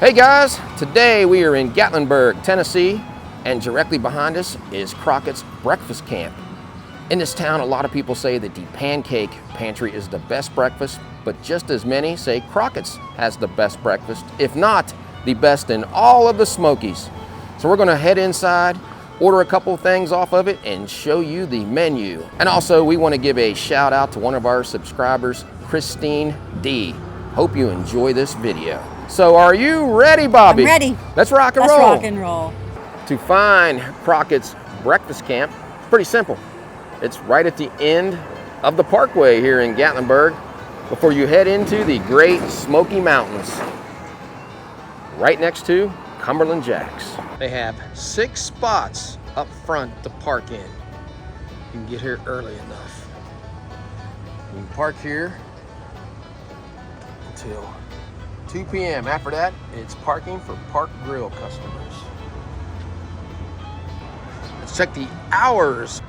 Hey guys, today we are in Gatlinburg, Tennessee, and directly behind us is Crockett's breakfast camp. In this town, a lot of people say that the Pancake Pantry is the best breakfast, but just as many say Crockett's has the best breakfast, if not the best in all of the Smokies. So we're gonna head inside, order a couple things off of it, and show you the menu. And also, we wanna give a shout out to one of our subscribers, Christine D. Hope you enjoy this video. So are you ready, Bobby? I'm ready. Let's rock and roll. Let's rock and roll. To find Crockett's breakfast camp, pretty simple. It's right at the end of the parkway here in Gatlinburg before you head into the Great Smoky Mountains, right next to Cumberland Jacks. They have 6 spots up front to park in. You can get here early enough. You can park here until 2 p.m. After that, it's parking for Park Grill customers. Let's check the hours.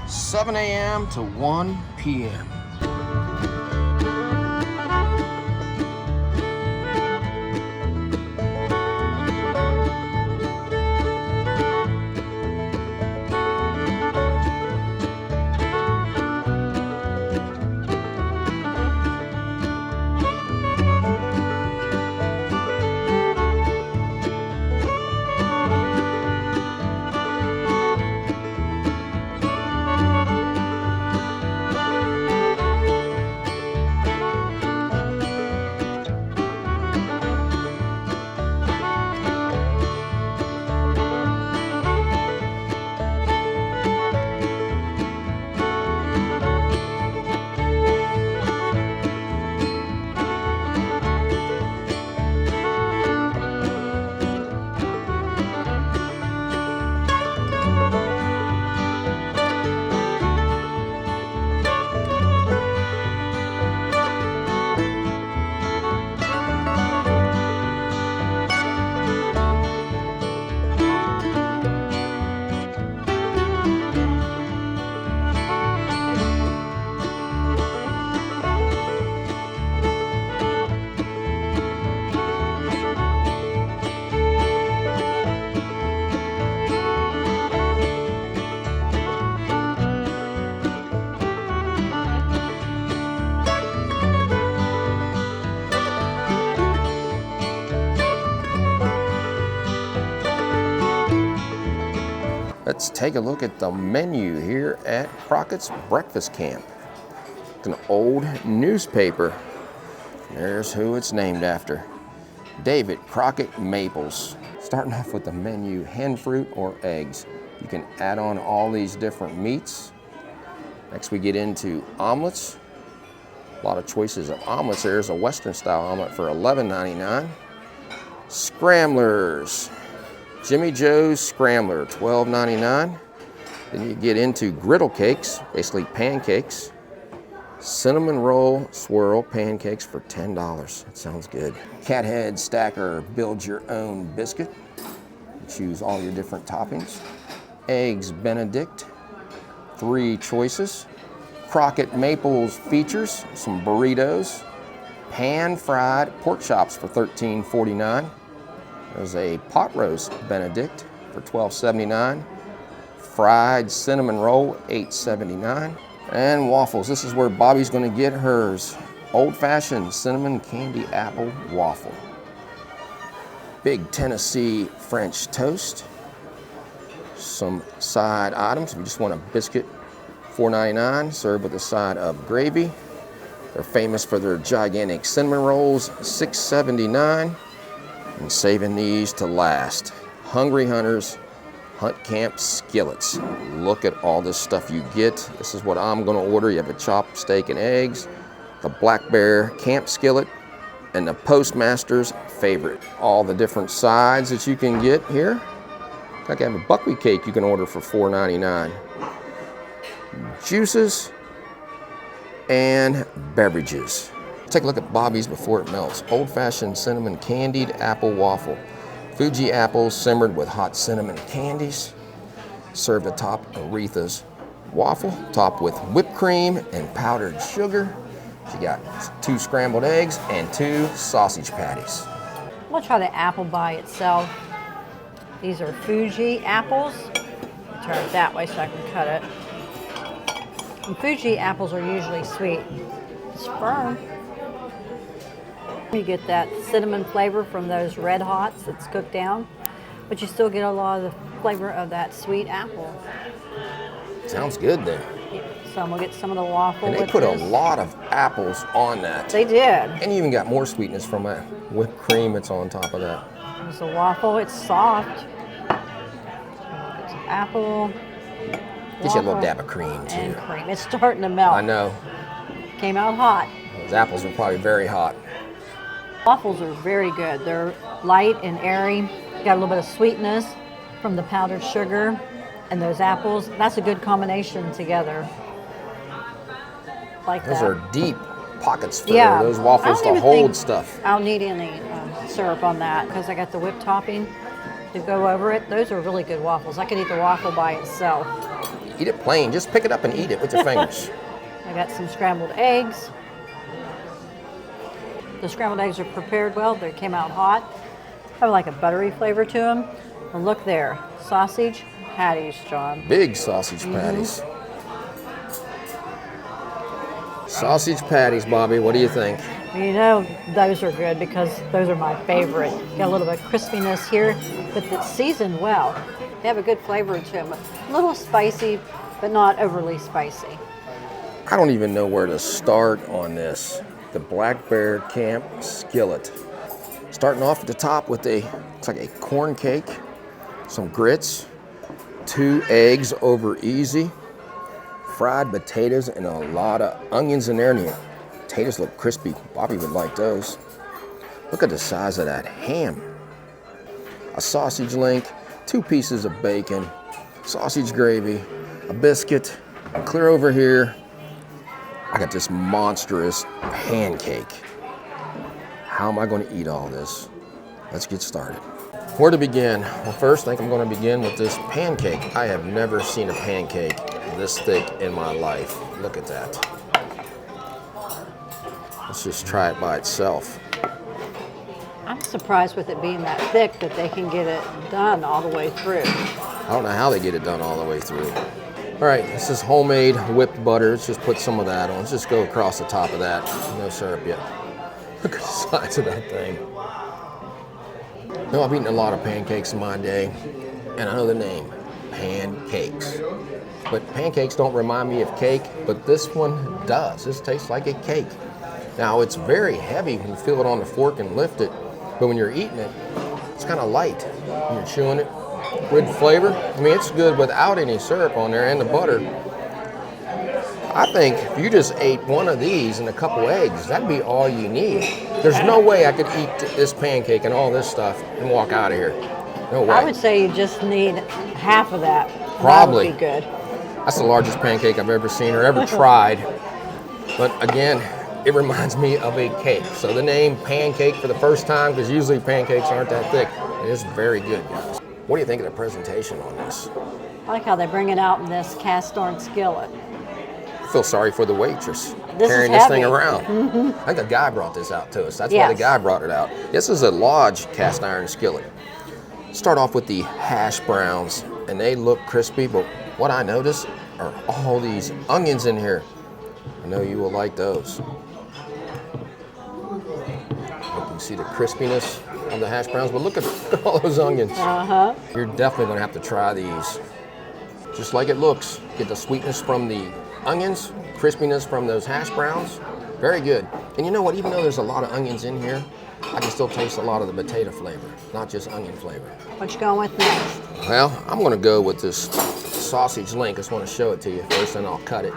7 a.m. to 1 p.m. Let's take a look at the menu here at Crockett's Breakfast Camp. It's an old newspaper. There's who it's named after. David Crockett Maples. Starting off with the menu, hen fruit or eggs. You can add on all these different meats. Next we get into omelets. A lot of choices of omelets. There's a Western style omelet for $11.99. Scramblers. Jimmy Joe's Scrambler, $12.99. Then you get into griddle cakes, basically pancakes. Cinnamon roll swirl pancakes for $10. That sounds good. Cathead Stacker, build your own biscuit. Choose all your different toppings. Eggs Benedict, 3 choices. Crockett Maples features some burritos. Pan-fried pork chops for $13.49. There's a pot roast Benedict for $12.79. Fried cinnamon roll, $8.79. And waffles. This is where Bobby's going to get hers. Old-fashioned cinnamon candy apple waffle. Big Tennessee French toast. Some side items. If you just want a biscuit, $4.99. Served with a side of gravy. They're famous for their gigantic cinnamon rolls, $6.79. And saving these to last. Hungry Hunters Hunt Camp Skillets. Look at all this stuff you get. This is what I'm gonna order. You have a chopped steak and eggs, the Black Bear Camp Skillet, and the Postmaster's favorite. All the different sides that you can get here. Like I have a buckwheat cake you can order for $4.99. Juices and beverages. Take a look at Bobby's before it melts. Old-fashioned cinnamon candied apple waffle. Fuji apples simmered with hot cinnamon candies. Served atop Aretha's waffle, topped with whipped cream and powdered sugar. She got 2 scrambled eggs and 2 sausage patties. We'll try the apple by itself. These are Fuji apples. Turn it that way so I can cut it. And Fuji apples are usually sweet. It's firm. You get that cinnamon flavor from those red hots that's cooked down, but you still get a lot of the flavor of that sweet apple. Sounds good then. So I'm gonna get some of the waffle. And they put a lot of apples on that. They did. And you even got more sweetness from that whipped cream that's on top of that. There's the waffle. It's soft. It's apple. Get you a little dab of cream too. And cream. It's starting to melt. I know. Came out hot. Those apples are probably very hot. Waffles are very good. They're light and airy. Got a little bit of sweetness from the powdered sugar and those apples. That's a good combination together. Like Those that. are deep pockets for Yeah. those waffles to hold stuff. I'll need any syrup on that because I got the whipped topping to go over it. Those are really good waffles. I could eat the waffle by itself. Eat it plain. Just pick it up and eat it with your fingers. I got some scrambled eggs. The scrambled eggs are prepared well. They came out hot. Have like a buttery flavor to them. And look there, sausage patties, John. Big sausage patties. Sausage patties, Bobby. What do you think? You know, those are good because those are my favorite. Got a little bit of crispiness here, but it's seasoned well. They have a good flavor to them. A little spicy, but not overly spicy. I don't even know where to start on this. The Black Bear Camp skillet. Starting off at the top with looks like a corn cake, some grits, 2 eggs over easy, fried potatoes, and a lot of onions in there. And the potatoes look crispy. Bobby would like those. Look at the size of that ham. A sausage link, 2 pieces of bacon, sausage gravy, a biscuit. Clear over here, I got this monstrous pancake. How am I going to eat all this? Let's get started. Where to begin? Well, first, I think I'm going to begin with this pancake. I have never seen a pancake this thick in my life. Look at that. Let's just try it by itself. I'm surprised with it being that thick that they can get it done all the way through. I don't know how they get it done all the way through. All right, this is homemade whipped butter. Let's just put some of that on. Let's just go across the top of that. No syrup yet. Look at the size of that thing. No, I've eaten a lot of pancakes in my day, and I know the name, pancakes. But pancakes don't remind me of cake, but this one does. This tastes like a cake. Now, it's very heavy when you feel it on the fork and lift it, but when you're eating it, it's kind of light when you're chewing it. Good flavor. I mean, it's good without any syrup on there and the butter. I think if you just ate one of these and a couple eggs, that'd be all you need. There's no way I could eat this pancake and all this stuff and walk out of here. No way. I would say you just need half of that. Probably. That would be good. That's the largest pancake I've ever seen or ever tried. But again, it reminds me of a cake. So the name pancake for the first time, because usually pancakes aren't that thick. It is very good, guys. What do you think of the presentation on this? I like how they bring it out in this cast iron skillet. I feel sorry for the waitress This carrying is this thing heavy. around. I think a guy brought this out to us. That's why Yes. the guy brought it out. This is a Lodge cast iron skillet. Start off with the hash browns, and they look crispy, but what I notice are all these onions in here. I know you will like those. You can see the crispiness of the hash browns, but look at all those onions. Uh-huh. You're definitely gonna have to try these. Just like it looks. Get the sweetness from the onions, crispiness from those hash browns. Very good. And you know what, even though there's a lot of onions in here, I can still taste a lot of the potato flavor, not just onion flavor. What you going with next? Well, I'm gonna go with this sausage link. I just wanna show it to you first, and I'll cut it.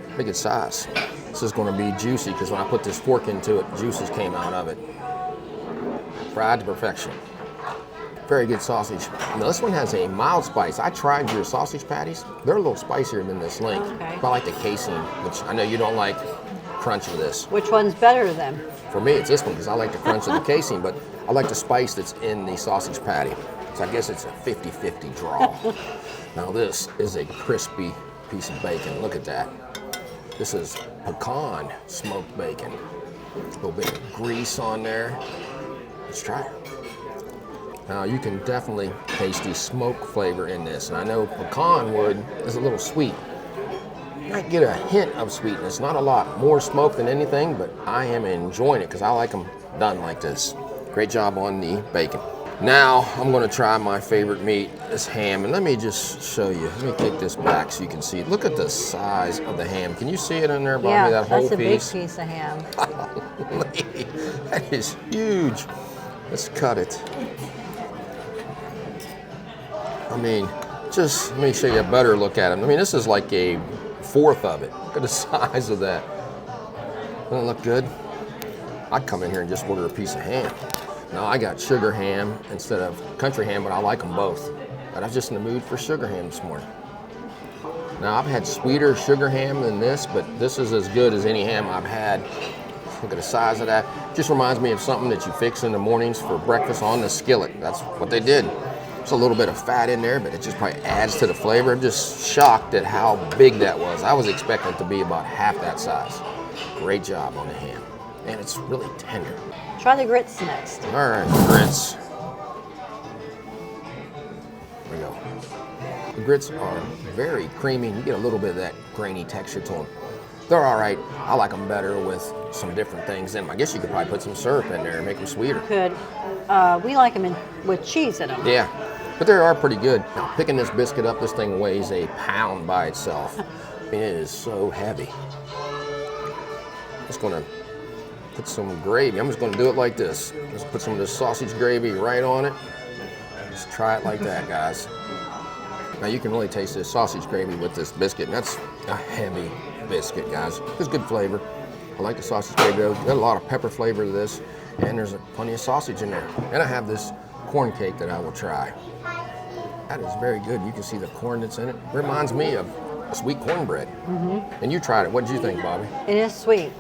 Pretty good size. This is gonna be juicy, because when I put this fork into it, juices came out of it. Fried to perfection. Very good sausage. Now this one has a mild spice. I tried your sausage patties. They're a little spicier than this link. Okay. But I like the casing, which I know you don't like crunch of this. Which one's better then? For me, it's this one, because I like the crunch of the casing, but I like the spice that's in the sausage patty. So I guess it's a 50-50 draw. Now this is a crispy piece of bacon. Look at that. This is pecan smoked bacon. A little bit of grease on there. Let's try it. Now you can definitely taste the smoke flavor in this, and I know pecan wood is a little sweet. You might get a hint of sweetness, not a lot, more smoke than anything, but I am enjoying it because I like them done like this. Great job on the bacon. Now I'm going to try my favorite meat, this ham, and let me just show you. Let me take this back so you can see. Look at the size of the ham. Can you see it in there, Bobby? Yeah, that whole that's a piece? big piece of ham. That is huge. Let's cut it. I mean, just let me show you a better look at it. I mean, this is like a fourth of it. Look at the size of that. Doesn't it look good? I'd come in here and just order a piece of ham. Now, I got sugar ham instead of country ham, but I like them both. But I was just in the mood for sugar ham this morning. Now, I've had sweeter sugar ham than this, but this is as good as any ham I've had. Look at the size of that. Just reminds me of something that you fix in the mornings for breakfast on the skillet. That's what they did. There's a little bit of fat in there, but it just probably adds to the flavor. I'm just shocked at how big that was. I was expecting it to be about half that size. Great job on the ham. And it's really tender. Try the grits next. All right, grits. There we go. The grits are very creamy. You get a little bit of that grainy texture to them. They're all right. I like them better with some different things in them. I guess you could probably put some syrup in there and make them sweeter. Could. We like them with cheese in them. Yeah, but they are pretty good. Now, picking this biscuit up, this thing weighs a pound by itself. I mean, it is so heavy. Just gonna put some gravy. I'm just gonna do it like this. Just put some of this sausage gravy right on it. Just try it like that, guys. Now you can really taste this sausage gravy with this biscuit, and that's a heavy biscuit, guys. It's good flavor. I like the sausage gravy though. Got a lot of pepper flavor to this, and there's plenty of sausage in there. And I have this corn cake that I will try. That is very good. You can see the corn that's in it. It reminds me of sweet cornbread. Mm-hmm. And you tried it. What did you think, Bobby? It is sweet.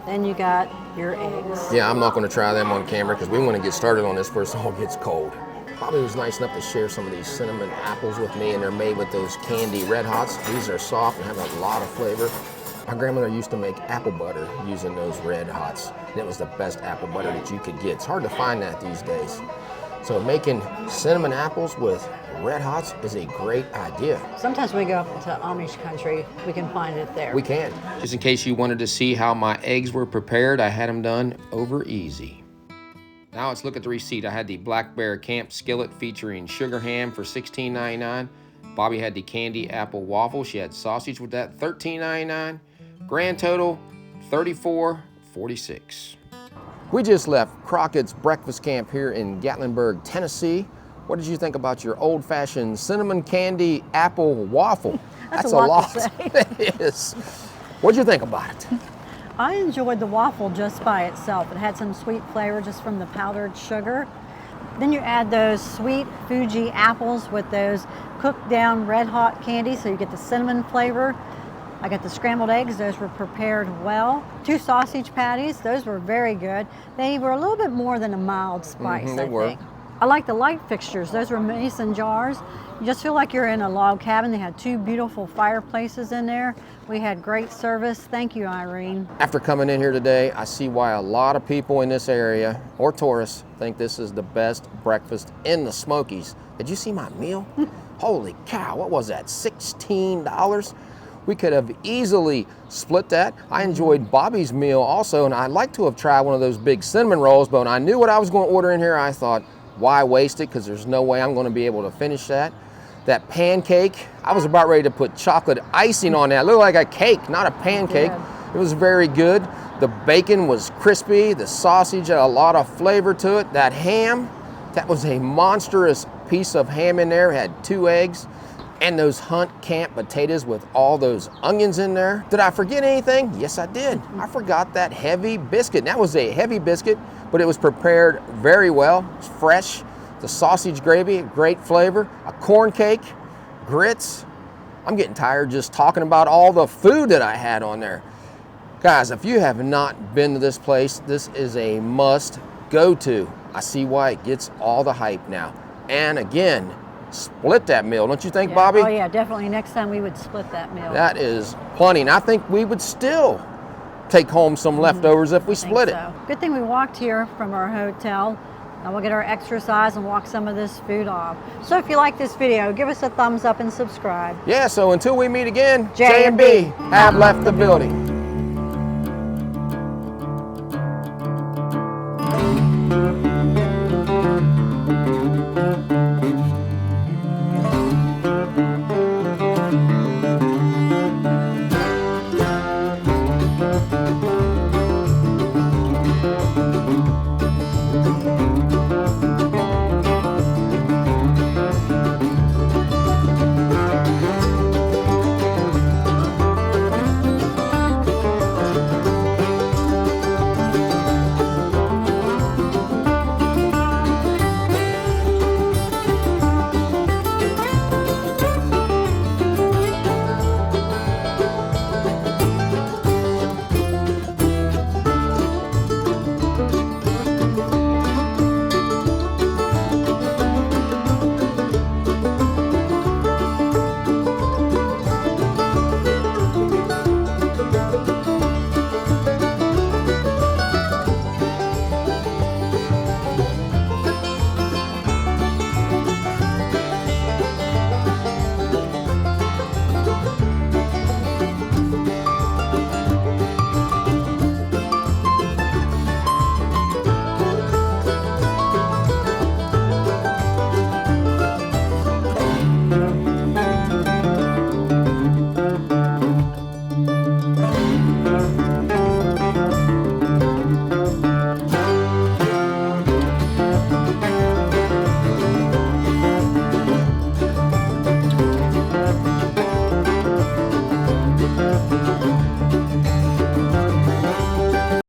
Then you got your eggs. Yeah, I'm not going to try them on camera because we want to get started on this before it all gets cold. Bobby was nice enough to share some of these cinnamon apples with me, and they're made with those candy Red Hots. These are soft and have a lot of flavor. My grandmother used to make apple butter using those Red Hots, and it was the best apple butter that you could get. It's hard to find that these days. So making cinnamon apples with Red Hots is a great idea. Sometimes we go up to Amish country, we can find it there. We can. Just in case you wanted to see how my eggs were prepared, I had them done over easy. Now let's look at the receipt. I had the Black Bear Camp skillet featuring sugar ham for $16.99. Bobby had the candy apple waffle. She had sausage with that, $13.99. Grand total, $34.46. We just left Crockett's breakfast camp here in Gatlinburg, Tennessee. What did you think about your old-fashioned cinnamon candy apple waffle? That's a lot. To say. It is. What did you think about it? I enjoyed the waffle just by itself. It had some sweet flavor just from the powdered sugar. Then you add those sweet Fuji apples with those cooked down Red Hot candy, so you get the cinnamon flavor. I got the scrambled eggs, those were prepared well. 2 sausage patties, those were very good. They were a little bit more than a mild spice, I think. I like the light fixtures, those were mason jars. You just feel like you're in a log cabin. They had 2 beautiful fireplaces in there. We had great service. Thank you, Irene. After coming in here today, I see why a lot of people in this area, or tourists, think this is the best breakfast in the Smokies. Did you see my meal? Holy cow, what was that, $16? We could have easily split that. I enjoyed Bobby's meal also, and I'd like to have tried one of those big cinnamon rolls, but when I knew what I was going to order in here, I thought, why waste it? Because there's no way I'm going to be able to finish that. That pancake, I was about ready to put chocolate icing on that. It looked like a cake, not a pancake. It was very good. The bacon was crispy. The sausage had a lot of flavor to it. That ham, that was a monstrous piece of ham in there. It had 2 eggs. And those Hunt Camp potatoes with all those onions in there. Did I forget anything? Yes, I did. I forgot that heavy biscuit. That was a heavy biscuit, but it was prepared very well. It's fresh. The sausage gravy, great flavor. A corn cake, grits. I'm getting tired just talking about all the food that I had on there. Guys, if you have not been to this place, this is a must go to. I see why it gets all the hype now. And again, split that meal, don't you think, Bobby? Oh yeah, definitely. Next time we would split that meal. That is plenty, and I think we would still take home some leftovers if we split it. Good thing we walked here from our hotel. Now we'll get our exercise and walk some of this food off. So if you like this video, give us a thumbs up and subscribe. Yeah, so until we meet again, J&B J&B have left the building.